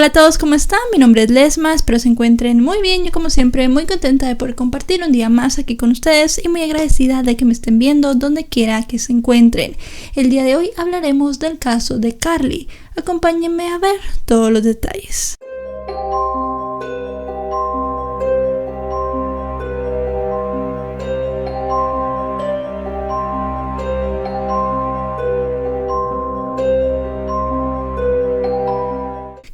Hola a todos, ¿cómo están? Mi nombre es Lesma, espero se encuentren muy bien. Yo como siempre muy contenta de poder compartir un día más aquí con ustedes y muy agradecida de que me estén viendo donde quiera que se encuentren. El día de hoy hablaremos del caso de Carly. Acompáñenme a ver todos los detalles.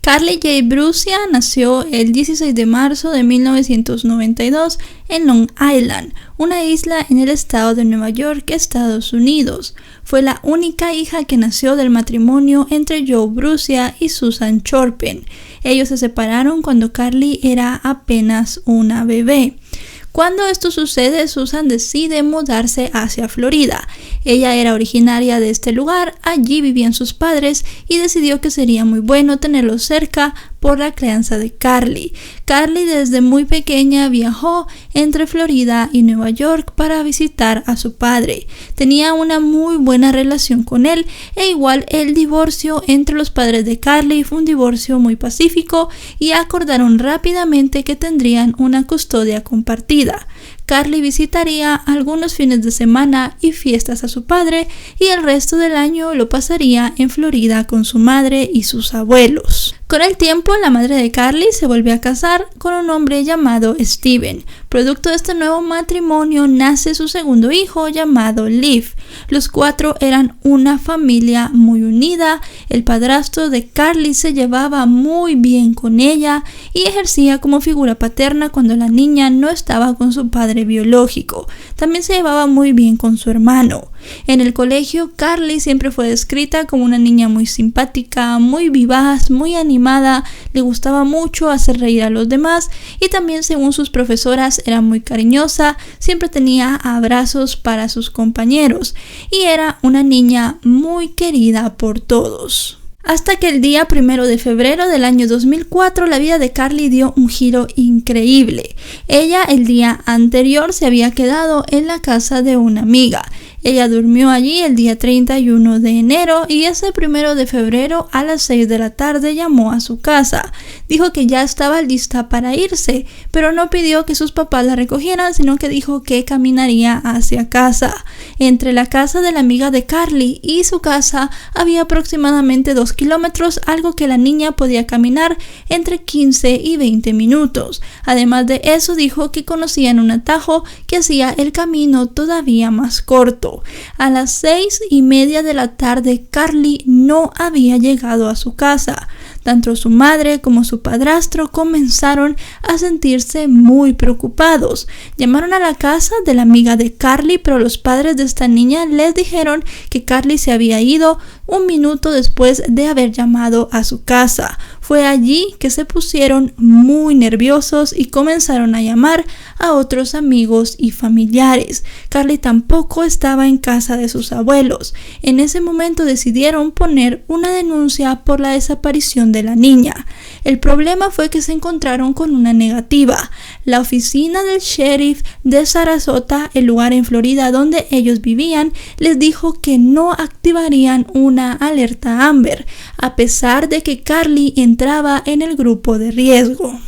Carly J. Brucia nació el 16 de marzo de 1992 en Long Island, una isla en el estado de Nueva York, Estados Unidos. Fue la única hija que nació del matrimonio entre Joe Brucia y Susan Chorpen. Ellos se separaron cuando Carly era apenas una bebé. Cuando esto sucede, Susan decide mudarse hacia Florida. Ella era originaria de este lugar, allí vivían sus padres y decidió que sería muy bueno tenerlos cerca por la crianza de Carly. Carly desde muy pequeña viajó entre Florida y Nueva York para visitar a su padre. Tenía una muy buena relación con él e igual el divorcio entre los padres de Carly fue un divorcio muy pacífico y acordaron rápidamente que tendrían una custodia compartida. Carly visitaría algunos fines de semana y fiestas a su padre y el resto del año lo pasaría en Florida con su madre y sus abuelos. Con el tiempo, la madre de Carly se volvió a casar con un hombre llamado Steven. Producto de este nuevo matrimonio nace su segundo hijo llamado Liv. Los cuatro eran una familia muy unida. El padrastro de Carly se llevaba muy bien con ella y ejercía como figura paterna cuando la niña no estaba con su padre biológico. También se llevaba muy bien con su hermano. En el colegio, Carly siempre fue descrita como una niña muy simpática, muy vivaz, muy animada, le gustaba mucho hacer reír a los demás y también, según sus profesoras, era muy cariñosa, siempre tenía abrazos para sus compañeros y era una niña muy querida por todos. Hasta que el día 1 de febrero del año 2004 la vida de Carly dio un giro increíble. Ella el día anterior se había quedado en la casa de una amiga. Ella durmió allí el día 31 de enero y ese 1 de febrero a las 6 de la tarde llamó a su casa. Dijo que ya estaba lista para irse, pero no pidió que sus papás la recogieran, sino que dijo que caminaría hacia casa. Entre la casa de la amiga de Carly y su casa había aproximadamente 2 kilómetros, algo que la niña podía caminar entre 15 y 20 minutos. Además de eso, dijo que conocían un atajo que hacía el camino todavía más corto. A las 6:30 de la tarde, Carly no había llegado a su casa. Tanto su madre como su padrastro comenzaron a sentirse muy preocupados. Llamaron a la casa de la amiga de Carly, pero los padres de esta niña les dijeron que Carly se había ido 1 minuto después de haber llamado a su casa. Fue allí que se pusieron muy nerviosos y comenzaron a llamar a otros amigos y familiares. Carly tampoco estaba en casa de sus abuelos. En ese momento decidieron poner una denuncia por la desaparición de la niña. El problema fue que se encontraron con una negativa. La oficina del sheriff de Sarasota, el lugar en Florida donde ellos vivían, les dijo que no activarían una alerta Amber, a pesar de que Carly entraba en el grupo de riesgo.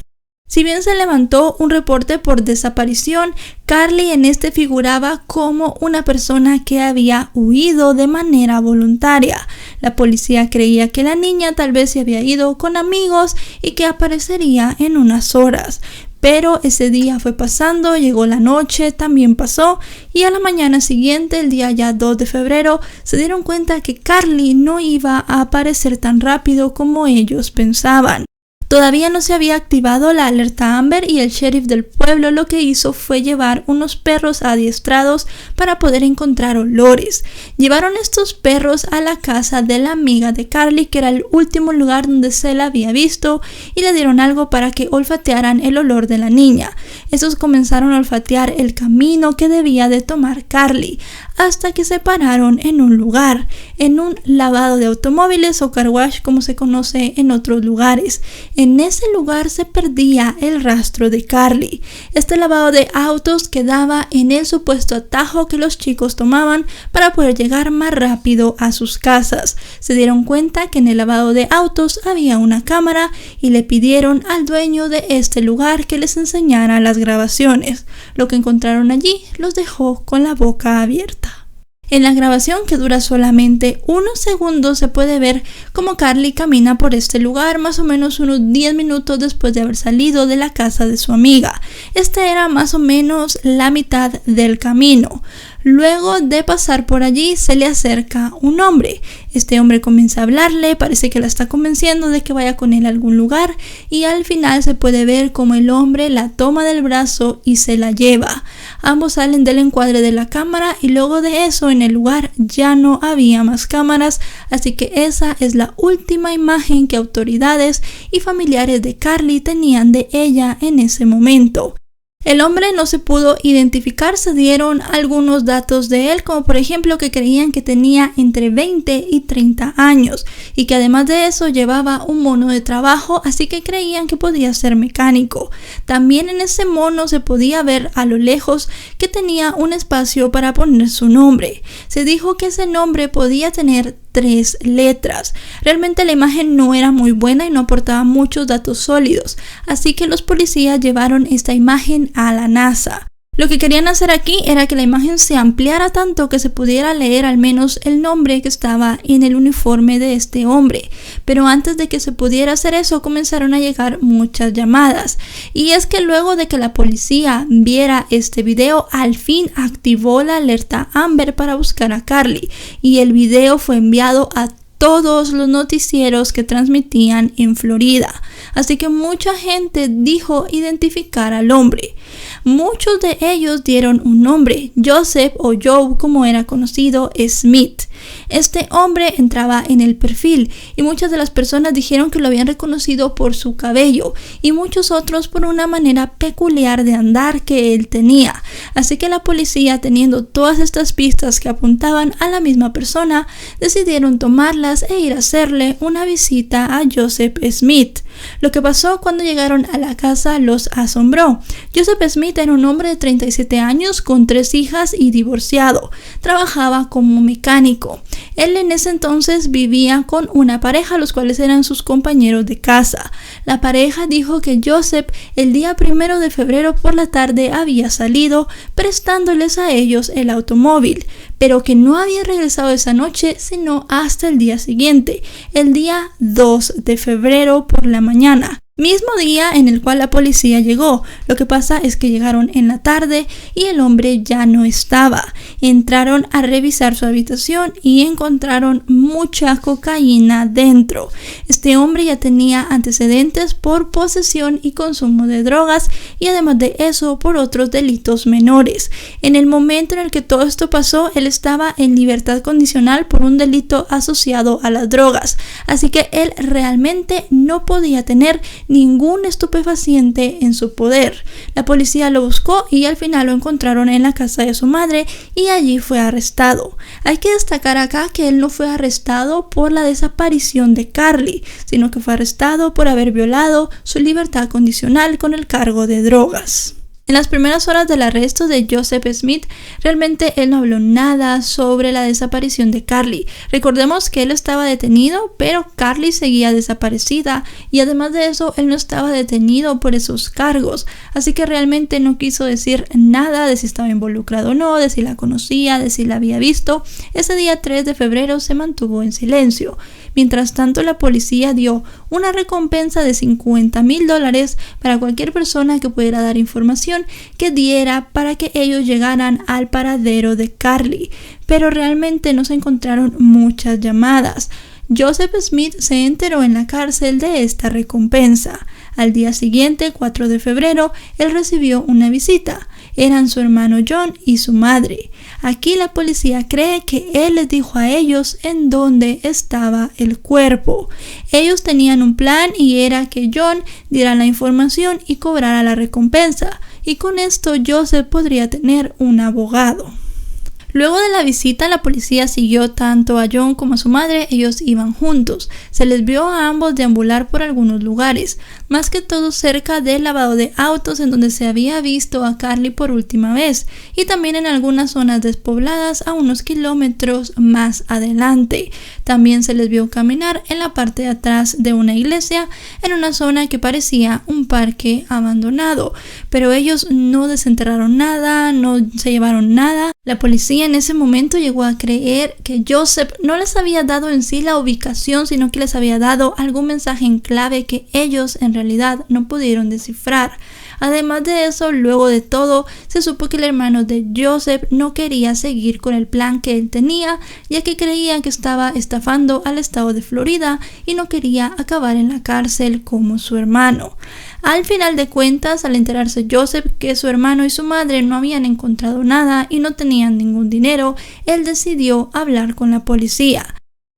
Si bien se levantó un reporte por desaparición, Carly en este figuraba como una persona que había huido de manera voluntaria. La policía creía que la niña tal vez se había ido con amigos y que aparecería en unas horas. Pero ese día fue pasando, llegó la noche, también pasó y a la mañana siguiente, el día ya 2 de febrero, se dieron cuenta que Carly no iba a aparecer tan rápido como ellos pensaban. Todavía no se había activado la alerta Amber y el sheriff del pueblo lo que hizo fue llevar unos perros adiestrados para poder encontrar olores. Llevaron estos perros a la casa de la amiga de Carly, que era el último lugar donde se la había visto, y le dieron algo para que olfatearan el olor de la niña. Estos comenzaron a olfatear el camino que debía de tomar Carly. hasta que se pararon en un lugar, en un lavado de automóviles o car wash como se conoce en otros lugares. En ese lugar se perdía el rastro de Carly. Este lavado de autos quedaba en el supuesto atajo que los chicos tomaban para poder llegar más rápido a sus casas. Se dieron cuenta que en el lavado de autos había una cámara y le pidieron al dueño de este lugar que les enseñara las grabaciones. Lo que encontraron allí los dejó con la boca abierta. En la grabación, que dura solamente unos segundos, se puede ver cómo Carly camina por este lugar más o menos unos 10 minutos después de haber salido de la casa de su amiga. Esta era más o menos la mitad del camino. Luego de pasar por allí, se le acerca un hombre. Este hombre comienza a hablarle, parece que la está convenciendo de que vaya con él a algún lugar, y al final se puede ver cómo el hombre la toma del brazo y se la lleva. Ambos salen del encuadre de la cámara y luego de eso en el lugar ya no había más cámaras, así que esa es la última imagen que autoridades y familiares de Carly tenían de ella en ese momento. El hombre no se pudo identificar, se dieron algunos datos de él, como por ejemplo que creían que tenía entre 20 y 30 años y que además de eso llevaba un mono de trabajo, así que creían que podía ser mecánico. También en ese mono se podía ver a lo lejos que tenía un espacio para poner su nombre. Se dijo que ese nombre podía tener 3 letras. Realmente la imagen no era muy buena y no aportaba muchos datos sólidos, así que los policías llevaron esta imagen a la NASA. Lo que querían hacer aquí era que la imagen se ampliara tanto que se pudiera leer al menos el nombre que estaba en el uniforme de este hombre. Pero antes de que se pudiera hacer eso, comenzaron a llegar muchas llamadas. Y es que luego de que la policía viera este video, al fin activó la alerta Amber para buscar a Carly. Y el video fue enviado a todos los noticieros que transmitían en Florida. Así que mucha gente dijo identificar al hombre. Muchos de ellos dieron un nombre, Joseph o Joe como era conocido, Smith. Este hombre entraba en el perfil y muchas de las personas dijeron que lo habían reconocido por su cabello y muchos otros por una manera peculiar de andar que él tenía. Así que la policía, teniendo todas estas pistas que apuntaban a la misma persona, decidieron tomarlas e ir a hacerle una visita a Joseph Smith. Lo que pasó cuando llegaron a la casa los asombró. Joseph Smith era un hombre de 37 años con 3 hijas y divorciado. Trabajaba como mecánico. Él en ese entonces vivía con una pareja, los cuales eran sus compañeros de casa. La pareja dijo que Joseph el día 1 de febrero por la tarde había salido prestándoles a ellos el automóvil, pero que no había regresado esa noche sino hasta el día siguiente, el día 2 de febrero por la mañana. Mismo día en el cual la policía llegó. Lo que pasa es que llegaron en la tarde y el hombre ya no estaba. Entraron a revisar su habitación y encontraron mucha cocaína dentro. Este hombre ya tenía antecedentes por posesión y consumo de drogas y además de eso por otros delitos menores. En el momento en el que todo esto pasó, él estaba en libertad condicional por un delito asociado a las drogas. Así que él realmente no podía tener ningún estupefaciente en su poder. La policía lo buscó y al final lo encontraron en la casa de su madre y allí fue arrestado. Hay que destacar acá que él no fue arrestado por la desaparición de Carly, sino que fue arrestado por haber violado su libertad condicional con el cargo de drogas. En las primeras horas del arresto de Joseph Smith, realmente él no habló nada sobre la desaparición de Carly. Recordemos que él estaba detenido, pero Carly seguía desaparecida y además de eso, él no estaba detenido por esos cargos. Así que realmente no quiso decir nada de si estaba involucrado o no, de si la conocía, de si la había visto. Ese día 3 de febrero se mantuvo en silencio. Mientras tanto, la policía dio una recompensa de $50,000 para cualquier persona que pudiera dar información que diera para que ellos llegaran al paradero de Carly. Pero realmente no se encontraron muchas llamadas. Joseph Smith se enteró en la cárcel de esta recompensa. Al día siguiente, 4 de febrero, él recibió una visita. Eran su hermano John y su madre. Aquí la policía cree que él les dijo a ellos en dónde estaba el cuerpo. Ellos tenían un plan y era que John diera la información y cobrara la recompensa. Y con esto Joseph podría tener un abogado. Luego de la visita, la policía siguió tanto a John como a su madre. Ellos iban juntos. Se les vio a ambos deambular por algunos lugares, más que todo cerca del lavado de autos en donde se había visto a Carly por última vez, y también en algunas zonas despobladas a unos kilómetros más adelante. También se les vio caminar en la parte de atrás de una iglesia, en una zona que parecía un parque abandonado, pero ellos no desenterraron nada, no se llevaron nada. La policía en ese momento llegó a creer que Joseph no les había dado en sí la ubicación, sino que les había dado algún mensaje en clave que ellos en realidad no pudieron descifrar. Además de eso, luego de todo, se supo que el hermano de Joseph no quería seguir con el plan que él tenía, ya que creía que estaba estafando al estado de Florida y no quería acabar en la cárcel como su hermano. Al final de cuentas, al enterarse Joseph que su hermano y su madre no habían encontrado nada y no tenían ningún dinero, él decidió hablar con la policía.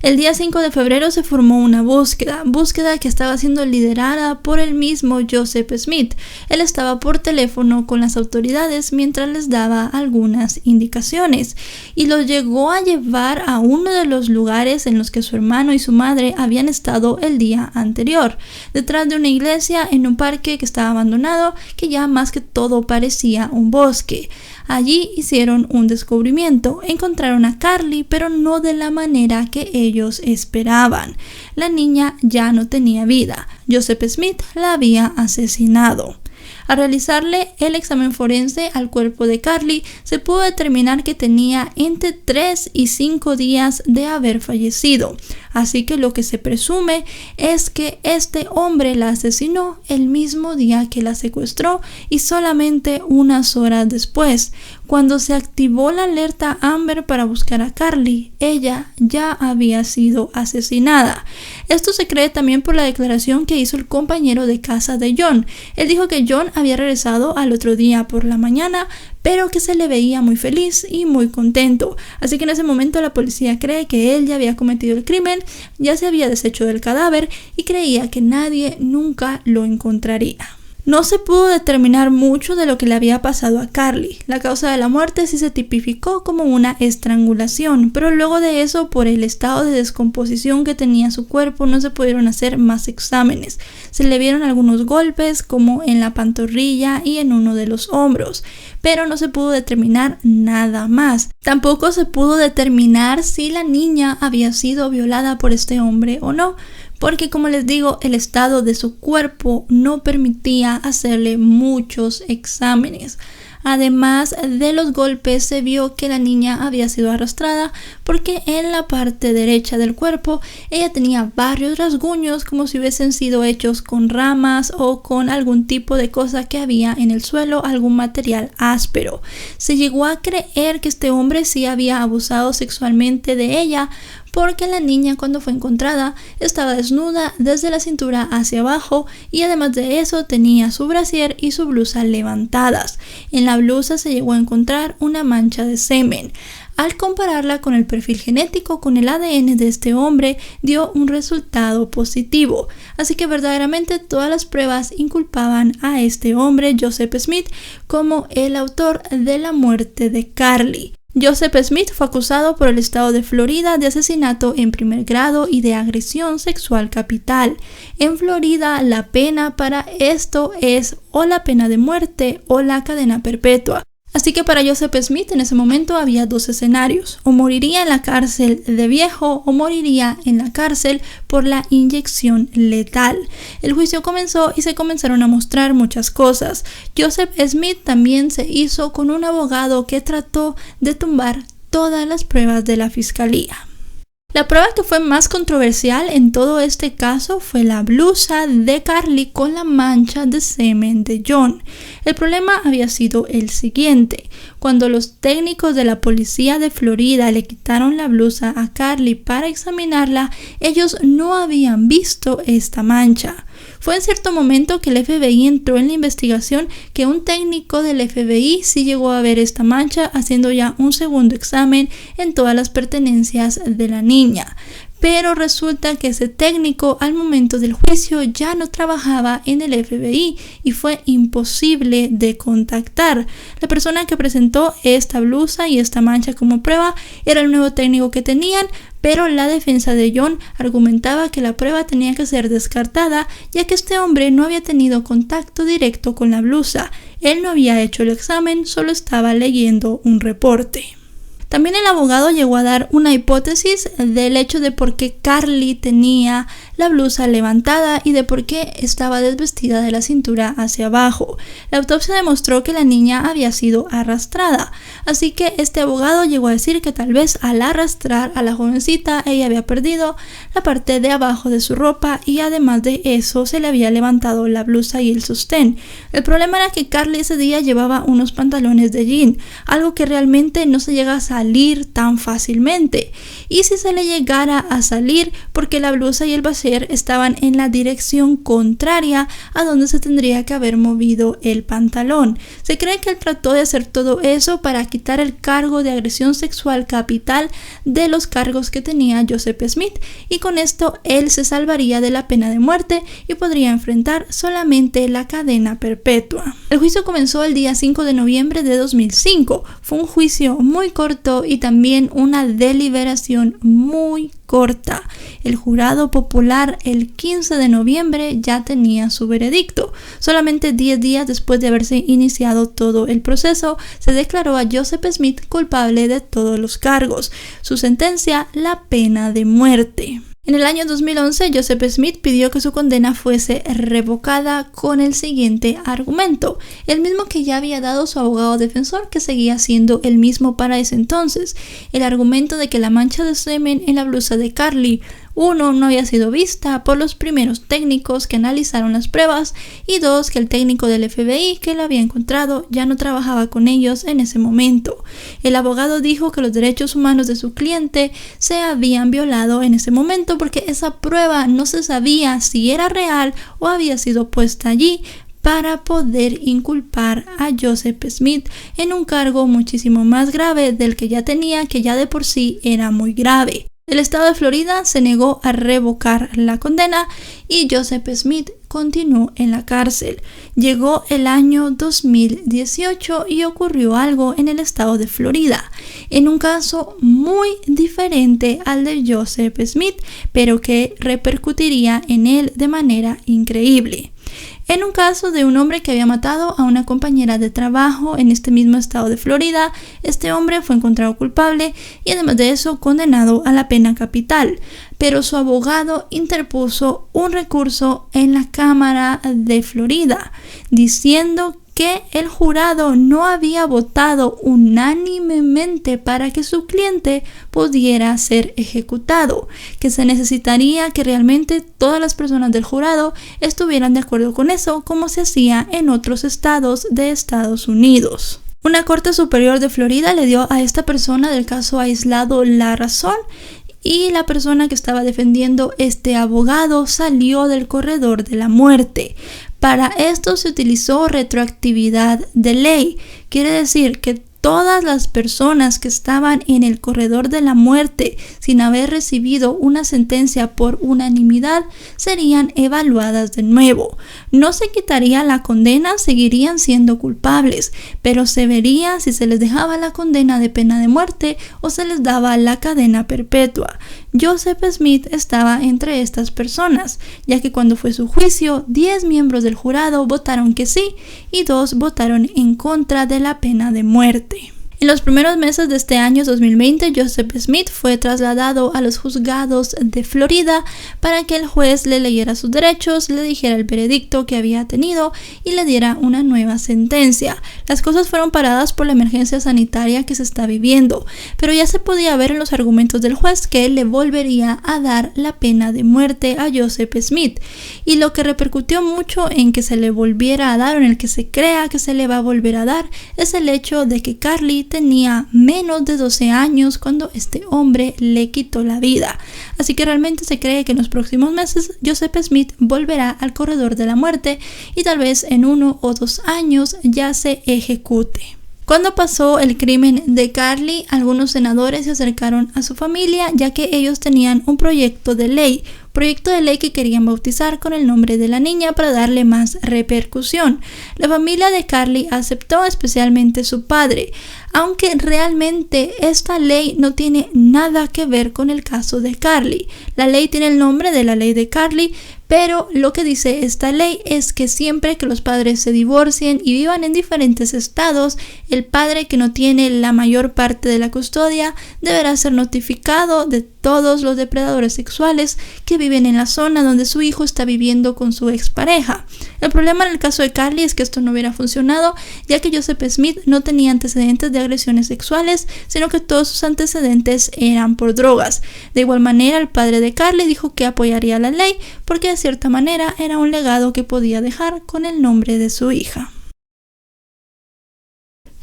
El día 5 de febrero se formó una búsqueda que estaba siendo liderada por el mismo Joseph Smith. Él estaba por teléfono con las autoridades mientras les daba algunas indicaciones y los llegó a llevar a uno de los lugares en los que su hermano y su madre habían estado el día anterior, detrás de una iglesia en un parque que estaba abandonado, que ya más que todo parecía un bosque. Allí hicieron un descubrimiento, encontraron a Carly, pero no de la manera que ellos esperaban. La niña ya no tenía vida. Joseph Smith la había asesinado. Al realizarle el examen forense al cuerpo de Carly, se pudo determinar que tenía entre 3 y 5 días de haber fallecido. Así que lo que se presume es que este hombre la asesinó el mismo día que la secuestró y solamente unas horas después. Cuando se activó la alerta Amber para buscar a Carly, ella ya había sido asesinada. Esto se cree también por la declaración que hizo el compañero de casa de John. Él dijo que John había regresado al otro día por la mañana, pero que se le veía muy feliz y muy contento. Así que en ese momento la policía cree que él ya había cometido el crimen, ya se había deshecho del cadáver y creía que nadie nunca lo encontraría. No se pudo determinar mucho de lo que le había pasado a Carly. La causa de la muerte sí se tipificó como una estrangulación, pero luego de eso, por el estado de descomposición que tenía su cuerpo, no se pudieron hacer más exámenes. Se le vieron algunos golpes, como en la pantorrilla y en uno de los hombros, pero no se pudo determinar nada más. Tampoco se pudo determinar si la niña había sido violada por este hombre o no, porque como les digo, el estado de su cuerpo no permitía hacerle muchos exámenes. Además de los golpes, se vio que la niña había sido arrastrada porque en la parte derecha del cuerpo ella tenía varios rasguños como si hubiesen sido hechos con ramas o con algún tipo de cosa que había en el suelo, algún material áspero. Se llegó a creer que este hombre sí había abusado sexualmente de ella, porque la niña, cuando fue encontrada, estaba desnuda desde la cintura hacia abajo y además de eso tenía su brasier y su blusa levantadas. En la blusa se llegó a encontrar una mancha de semen. Al compararla con el perfil genético, con el ADN de este hombre, dio un resultado positivo. Así que verdaderamente todas las pruebas inculpaban a este hombre, Joseph Smith, como el autor de la muerte de Carly. Joseph Smith fue acusado por el estado de Florida de asesinato en primer grado y de agresión sexual capital. En Florida, la pena para esto es o la pena de muerte o la cadena perpetua. Así que para Joseph Smith en ese momento había dos escenarios: o moriría en la cárcel de viejo o moriría en la cárcel por la inyección letal. El juicio comenzó y se comenzaron a mostrar muchas cosas. Joseph Smith también se hizo con un abogado que trató de tumbar todas las pruebas de la fiscalía. La prueba que fue más controversial en todo este caso fue la blusa de Carly con la mancha de semen de John. El problema había sido el siguiente: cuando los técnicos de la policía de Florida le quitaron la blusa a Carly para examinarla, ellos no habían visto esta mancha. Fue en cierto momento que el FBI entró en la investigación que un técnico del FBI sí llegó a ver esta mancha, haciendo ya un segundo examen en todas las pertenencias de la niña. pero resulta que ese técnico al momento del juicio ya no trabajaba en el FBI y fue imposible de contactar. La persona que presentó esta blusa y esta mancha como prueba era el nuevo técnico que tenían, pero la defensa de John argumentaba que la prueba tenía que ser descartada, ya que este hombre no había tenido contacto directo con la blusa. Él no había hecho el examen, solo estaba leyendo un reporte. También el abogado llegó a dar una hipótesis del hecho de por qué Carly tenía la blusa levantada y de por qué estaba desvestida de la cintura hacia abajo. La autopsia demostró que la niña había sido arrastrada, así que este abogado llegó a decir que tal vez al arrastrar a la jovencita ella había perdido la parte de abajo de su ropa y además de eso se le había levantado la blusa y el sostén. El problema era que Carly ese día llevaba unos pantalones de jean, algo que realmente no se llega a salir tan fácilmente, y si se le llegara a salir porque la blusa y el brasier estaban en la dirección contraria a donde se tendría que haber movido el pantalón. Se cree que él trató de hacer todo eso para quitar el cargo de agresión sexual capital de los cargos que tenía Joseph Smith, y con esto él se salvaría de la pena de muerte y podría enfrentar solamente la cadena perpetua. El juicio comenzó el día 5 de noviembre de 2005. Fue un juicio muy corto y también una deliberación muy corta. El jurado popular el 15 de noviembre ya tenía su veredicto. Solamente 10 días después de haberse iniciado todo el proceso, se declaró a Joseph Smith culpable de todos los cargos. Su sentencia, la pena de muerte. En el año 2011, Joseph Smith pidió que su condena fuese revocada con el siguiente argumento, el mismo que ya había dado su abogado defensor, que seguía siendo el mismo para ese entonces. El argumento de que la mancha de semen en la blusa de Carly, 1, no había sido vista por los primeros técnicos que analizaron las pruebas, y 2, que el técnico del FBI que lo había encontrado ya no trabajaba con ellos en ese momento. El abogado dijo que los derechos humanos de su cliente se habían violado en ese momento porque esa prueba no se sabía si era real o había sido puesta allí para poder inculpar a Joseph Smith en un cargo muchísimo más grave del que ya tenía, que ya de por sí era muy grave. El estado de Florida se negó a revocar la condena y Joseph Smith continuó en la cárcel. Llegó el año 2018 y ocurrió algo en el estado de Florida, en un caso muy diferente al de Joseph Smith, pero que repercutiría en él de manera increíble. En un caso de un hombre que había matado a una compañera de trabajo en este mismo estado de Florida, este hombre fue encontrado culpable y además de eso condenado a la pena capital, pero su abogado interpuso un recurso en la Cámara de Florida diciendo que el jurado no había votado unánimemente para que su cliente pudiera ser ejecutado, que se necesitaría que realmente todas las personas del jurado estuvieran de acuerdo con eso, como se hacía en otros estados de Estados Unidos. Una corte superior de Florida le dio a esta persona del caso aislado la razón, y la persona que estaba defendiendo este abogado salió del corredor de la muerte. Para esto se utilizó retroactividad de ley. Quiere decir que todas las personas que estaban en el corredor de la muerte sin haber recibido una sentencia por unanimidad serían evaluadas de nuevo. No se quitaría la condena, seguirían siendo culpables, pero se vería si se les dejaba la condena de pena de muerte o se les daba la cadena perpetua. Joseph Smith estaba entre estas personas, ya que cuando fue su juicio, 10 miembros del jurado votaron que sí y 2 votaron en contra de la pena de muerte. En los primeros meses de este año 2020, Joseph Smith fue trasladado a los juzgados de Florida para que el juez le leyera sus derechos, le dijera el veredicto que había tenido y le diera una nueva sentencia. Las cosas fueron paradas por la emergencia sanitaria que se está viviendo, pero ya se podía ver en los argumentos del juez que él le volvería a dar la pena de muerte a Joseph Smith. Y lo que repercutió mucho en que se le volviera a dar, o en el que se crea que se le va a volver a dar, es el hecho de que Carly tenía menos de 12 años cuando este hombre le quitó la vida. Así que realmente se cree que en los próximos meses Joseph Smith volverá al corredor de la muerte y tal vez en 1 o 2 años ya se ejecute. Cuando pasó el crimen de Carly, algunos senadores se acercaron a su familia ya que ellos tenían un proyecto de ley que querían bautizar con el nombre de la niña para darle más repercusión. La familia de Carly aceptó, especialmente su padre, aunque realmente esta ley no tiene nada que ver con el caso de Carly. La ley tiene el nombre de la ley de Carly, pero lo que dice esta ley es que siempre que los padres se divorcien y vivan en diferentes estados, el padre que no tiene la mayor parte de la custodia deberá ser notificado de todos los depredadores sexuales que viven en la zona donde su hijo está viviendo con su expareja. El problema en el caso de Carly es que esto no hubiera funcionado, ya que Joseph Smith no tenía antecedentes de agresiones sexuales, sino que todos sus antecedentes eran por drogas. De igual manera, el padre de Carly dijo que apoyaría la ley porque de cierta manera era un legado que podía dejar con el nombre de su hija.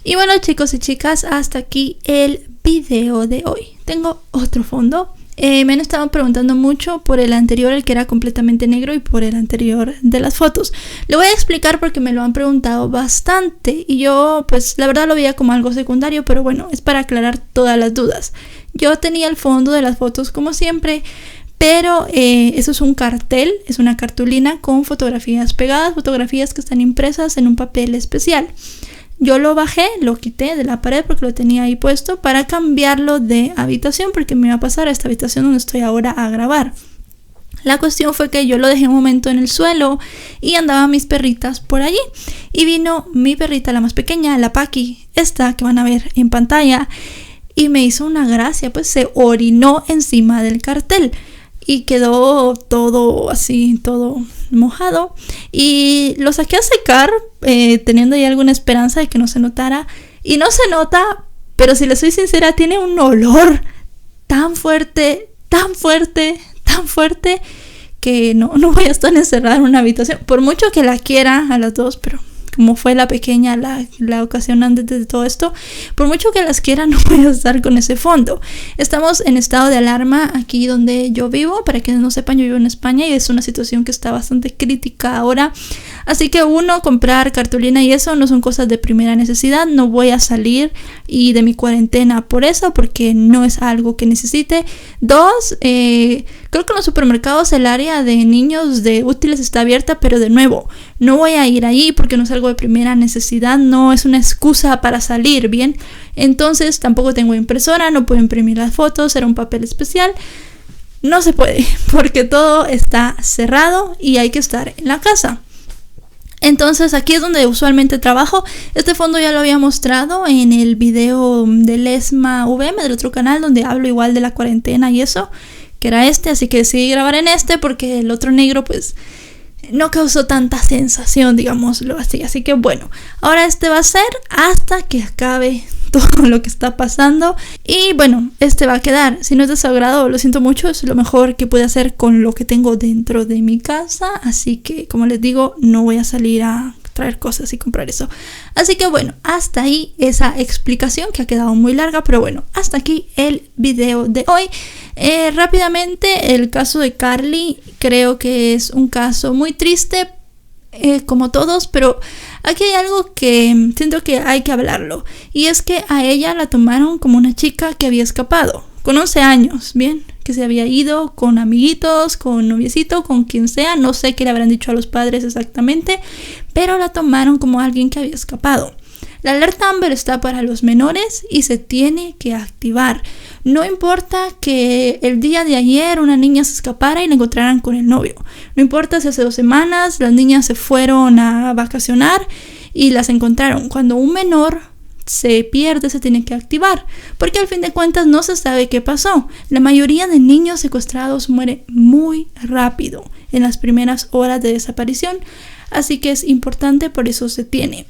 Y bueno, chicos y chicas, hasta aquí el video de hoy. Tengo otro fondo. Me han estado preguntando mucho por el anterior, el que era completamente negro, y por el anterior de las fotos. Lo voy a explicar porque me lo han preguntado bastante y yo pues la verdad lo veía como algo secundario, pero bueno, es para aclarar todas las dudas. Yo tenía el fondo de las fotos como siempre, pero eso es un cartel, es una cartulina con fotografías pegadas, fotografías que están impresas en un papel especial. Yo lo bajé, lo quité de la pared porque lo tenía ahí puesto para cambiarlo de habitación, porque me iba a pasar a esta habitación donde estoy ahora a grabar. La cuestión fue que yo lo dejé un momento en el suelo y andaban mis perritas por allí. Y vino mi perrita, la más pequeña, la Paqui, esta que van a ver en pantalla, y me hizo una gracia, pues se orinó encima del cartel. Y quedó todo así, todo mojado. Y lo saqué a secar, teniendo ahí alguna esperanza de que no se notara. Y no se nota, pero si le soy sincera, tiene un olor tan fuerte, tan fuerte, tan fuerte, que no voy a estar encerrada en una habitación. Por mucho que la quiera a las dos, pero como fue la pequeña la ocasión antes de todo esto, por mucho que las quiera, no voy a estar con ese fondo. Estamos en estado de alarma aquí donde yo vivo. Para quienes no sepan, yo vivo en España y es una situación que está bastante crítica ahora. Así que comprar cartulina y eso no son cosas de primera necesidad. No voy a salir y de mi cuarentena por eso, porque no es algo que necesite. Dos, creo que en los supermercados el área de niños de útiles está abierta, pero de nuevo, no voy a ir ahí porque no es algo de primera necesidad, no es una excusa para salir, ¿bien? Entonces tampoco tengo impresora, no puedo imprimir las fotos, era un papel especial. No se puede porque todo está cerrado y hay que estar en la casa. Entonces aquí es donde usualmente trabajo. Este fondo ya lo había mostrado en el video del ESMA VM, del otro canal, donde hablo igual de la cuarentena y eso, que era este. Así que decidí grabar en este porque el otro negro pues no causó tanta sensación, digámoslo así. Así que bueno, ahora este va a ser hasta que acabe todo lo que está pasando. Y bueno, este va a quedar. Si no es de su agrado, lo siento mucho, es lo mejor que puedo hacer con lo que tengo dentro de mi casa. Así que, como les digo, no voy a salir a traer cosas y comprar eso. Así que bueno, hasta ahí esa explicación que ha quedado muy larga, pero bueno, hasta aquí el video de hoy. Rápidamente, el caso de Carly creo que es un caso muy triste, como todos, pero aquí hay algo que siento que hay que hablarlo, y es que a ella la tomaron como una chica que había escapado con 11 años, bien, que se había ido con amiguitos, con noviecito, con quien sea, no sé qué le habrán dicho a los padres exactamente, pero la tomaron como alguien que había escapado. La alerta Amber está para los menores y se tiene que activar. No importa que el día de ayer una niña se escapara y la encontraran con el novio. No importa si hace 2 semanas las niñas se fueron a vacacionar y las encontraron. Cuando un menor se pierde, se tiene que activar, porque al fin de cuentas no se sabe qué pasó. La mayoría de niños secuestrados muere muy rápido en las primeras horas de desaparición, así que es importante, por eso se tiene.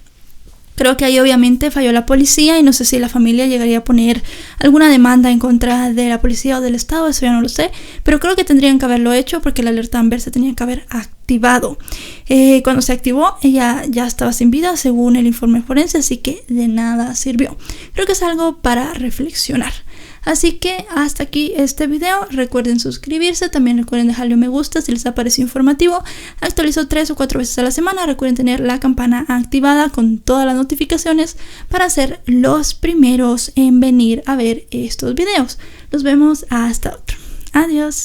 Creo que ahí obviamente falló la policía y no sé si la familia llegaría a poner alguna demanda en contra de la policía o del estado, eso ya no lo sé, pero creo que tendrían que haberlo hecho porque la alerta Amber se tenía que haber activado. Cuando se activó, ella ya estaba sin vida según el informe forense, así que de nada sirvió. Creo que es algo para reflexionar. Así que hasta aquí este video. Recuerden suscribirse, también recuerden dejarle un me gusta si les ha parecido informativo. Actualizo 3 o 4 veces a la semana. Recuerden tener la campana activada con todas las notificaciones para ser los primeros en venir a ver estos videos. Nos vemos hasta otro. Adiós.